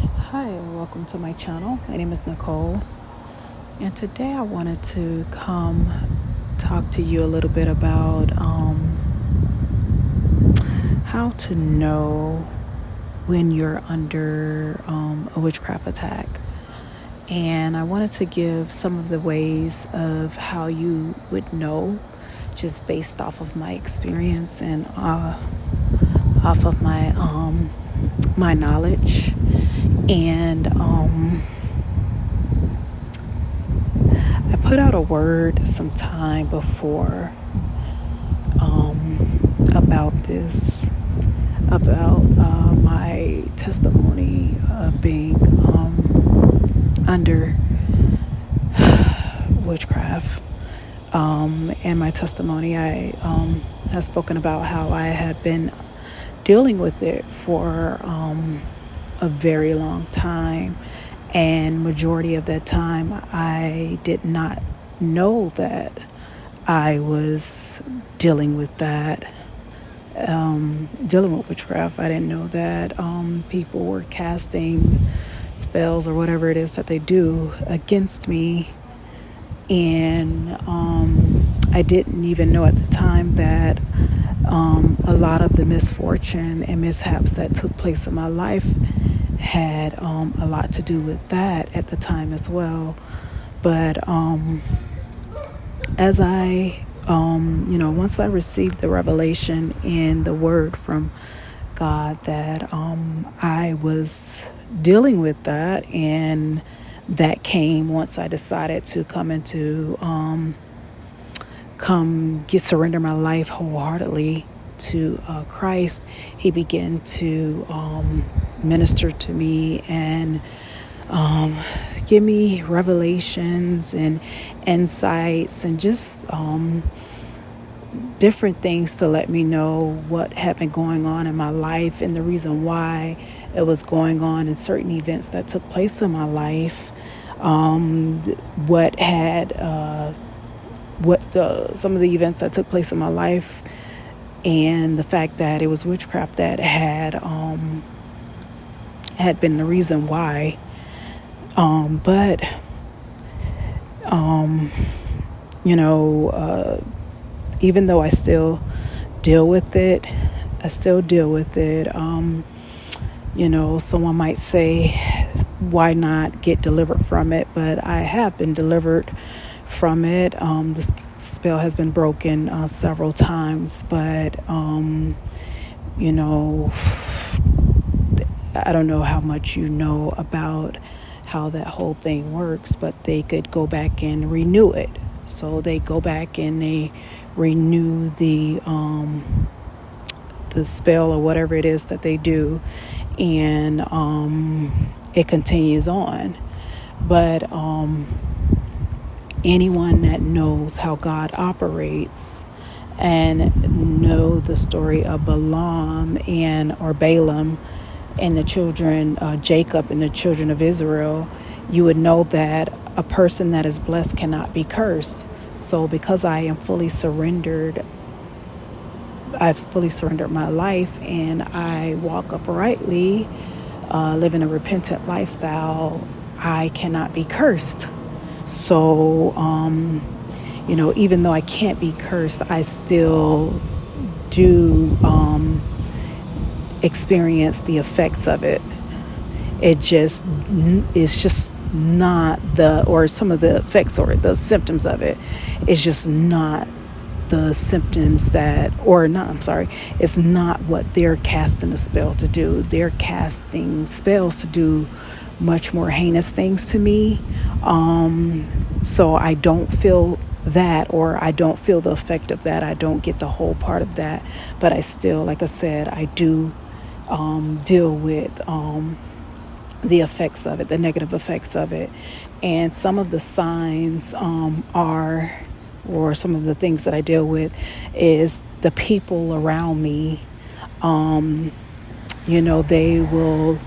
Hi, welcome to my channel. My name is Nicole, and today I wanted to come talk to you a little bit about how to know when you're under a witchcraft attack. And I wanted to give some of the ways of how you would know, just based off of my experience and off of my knowledge. And I put out a word some time before about this, about my testimony of being under witchcraft. And my testimony, I have spoken about how I have been dealing with it for a very long time, and majority of that time I did not know that I was dealing with that, dealing with witchcraft. I didn't know that people were casting spells or whatever it is that they do against me, and I didn't even know at the time that a lot of the misfortune and mishaps that took place in my life had a lot to do with that at the time as well. But as I, once I received the revelation and the word from God that I was dealing with that, and that came once I decided to surrender my life wholeheartedly to Christ. He began to minister to me and give me revelations and insights and just different things to let me know what had been going on in my life and the reason why it was going on, and certain events that took place in my life, some of the events that took place in my life, and the fact that it was witchcraft that had been the reason why. But even though I still deal with it, someone might say, why not get delivered from it? But I have been delivered from it. The spell has been broken several times, but I don't know how much you know about how that whole thing works, but they could go back and renew it. So they go back and they renew the spell or whatever it is that they do, and it continues on. But anyone that knows how God operates and know the story of Balaam or Balaam and the children, Jacob and the children of Israel, you would know that a person that is blessed cannot be cursed. So because I am fully surrendered, I've fully surrendered my life, and I walk uprightly, living a repentant lifestyle, I cannot be cursed. So, even though I can't be cursed, I still do experience the effects of it. It's just not some of the effects or the symptoms of it. It's just not the symptoms it's not what they're casting a spell to do. They're casting spells to do much more heinous things to me. So I don't feel that, or I don't feel the effect of that. I don't get the whole part of that, but I still, like I said, I do deal with the effects of it, the negative effects of it. And some of the signs or some of the things that I deal with is the people around me. They will,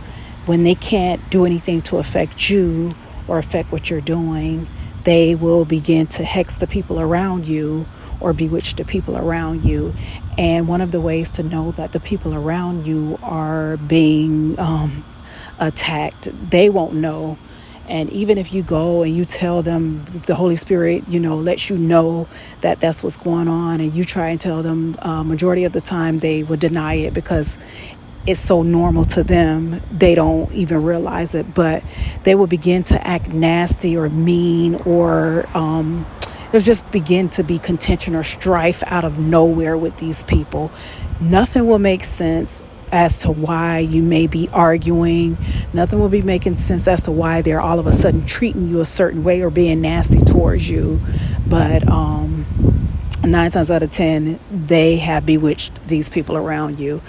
when they can't do anything to affect you or affect what you're doing, they will begin to hex the people around you or bewitch the people around you. And one of the ways to know that the people around you are being attacked, they won't know. And even if you go and you tell them, the Holy Spirit, lets you know that that's what's going on, and you try and tell them, majority of the time they will deny it because it's so normal to them, they don't even realize it. But they will begin to act nasty or mean, or there'll just begin to be contention or strife out of nowhere with these people. Nothing will make sense as to why you may be arguing. Nothing will be making sense as to why they're all of a sudden treating you a certain way or being nasty towards you. But 9 times out of 10, they have bewitched these people around you.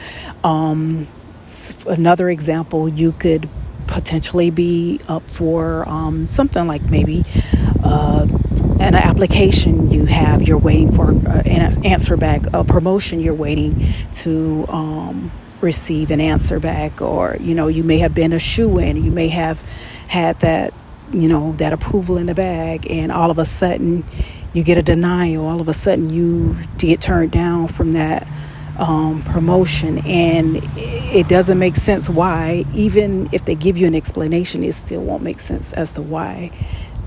Another example, you could potentially be up for something like maybe an application you're waiting for an answer back, a promotion you're waiting to receive an answer back, or you may have been a shoo-in, you may have had that that approval in the bag, and all of a sudden you get a denial. All of a sudden you get turned down from that promotion, and it doesn't make sense why. Even if they give you an explanation, it still won't make sense as to why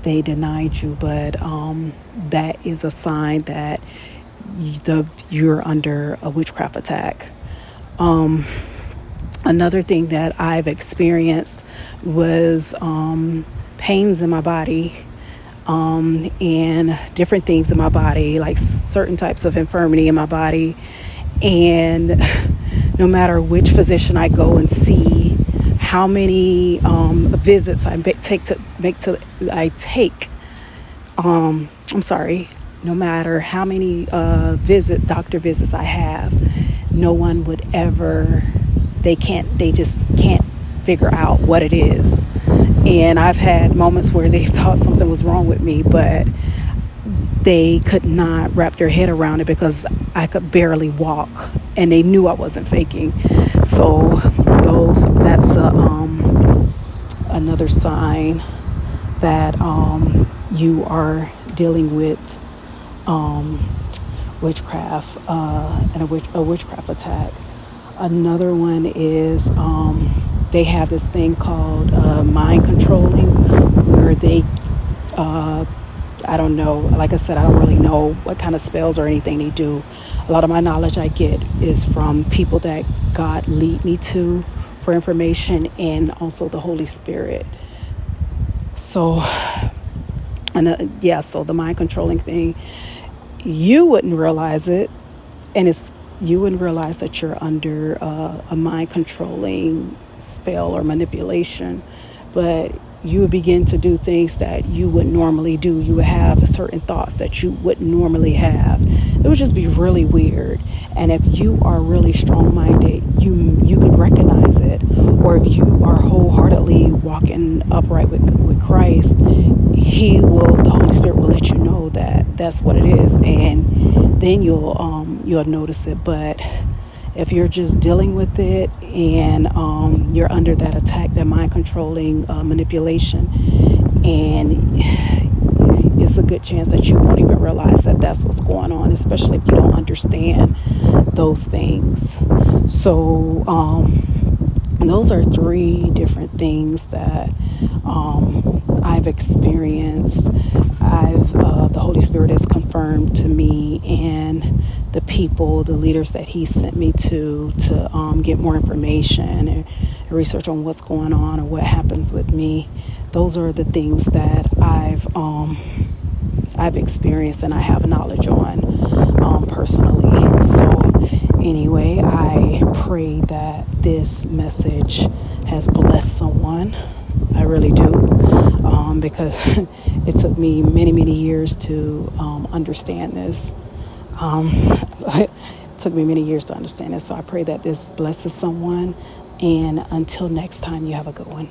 they denied you. But that is a sign that you're under a witchcraft attack. Another thing that I've experienced was pains in my body, and different things in my body, like certain types of infirmity in my body. And no matter which physician I go and see, how many visits I take, no matter how many doctor visits I have, no one would ever, they just can't figure out what it is. And I've had moments where they thought something was wrong with me, but they could not wrap their head around it because I could barely walk, and they knew I wasn't faking. So that's another sign that you are dealing with witchcraft and a witchcraft attack. Another one is they have this thing called mind controlling, where they I don't know, like I said, I don't really know what kind of spells or anything they do. A lot of my knowledge I get is from people that God lead me to for information, and also the Holy Spirit. So so the mind controlling thing, you wouldn't realize it, and you wouldn't realize that you're under a mind controlling spell or manipulation, but you would begin to do things that you wouldn't normally do. You would have certain thoughts that you wouldn't normally have. It would just be really weird. And if you are really strong-minded, you could recognize it. Or if you are wholeheartedly walking upright with Christ, the Holy Spirit will let you know that that's what it is, and then you'll notice it. But if you're just dealing with it and you're under that attack, that mind controlling manipulation, and it's a good chance that you won't even realize that that's what's going on, especially if you don't understand those things. So those are 3 different things that I've experienced. The Holy Spirit has confirmed to me, and the leaders that He sent me to get more information and research on what's going on or what happens with me. Those are the things that I've experienced and I have knowledge on personally. So anyway, I pray that this message has blessed someone. I really do, because it took me many, many years to understand this. It took me many years to understand this. So I pray that this blesses someone. And until next time, you have a good one.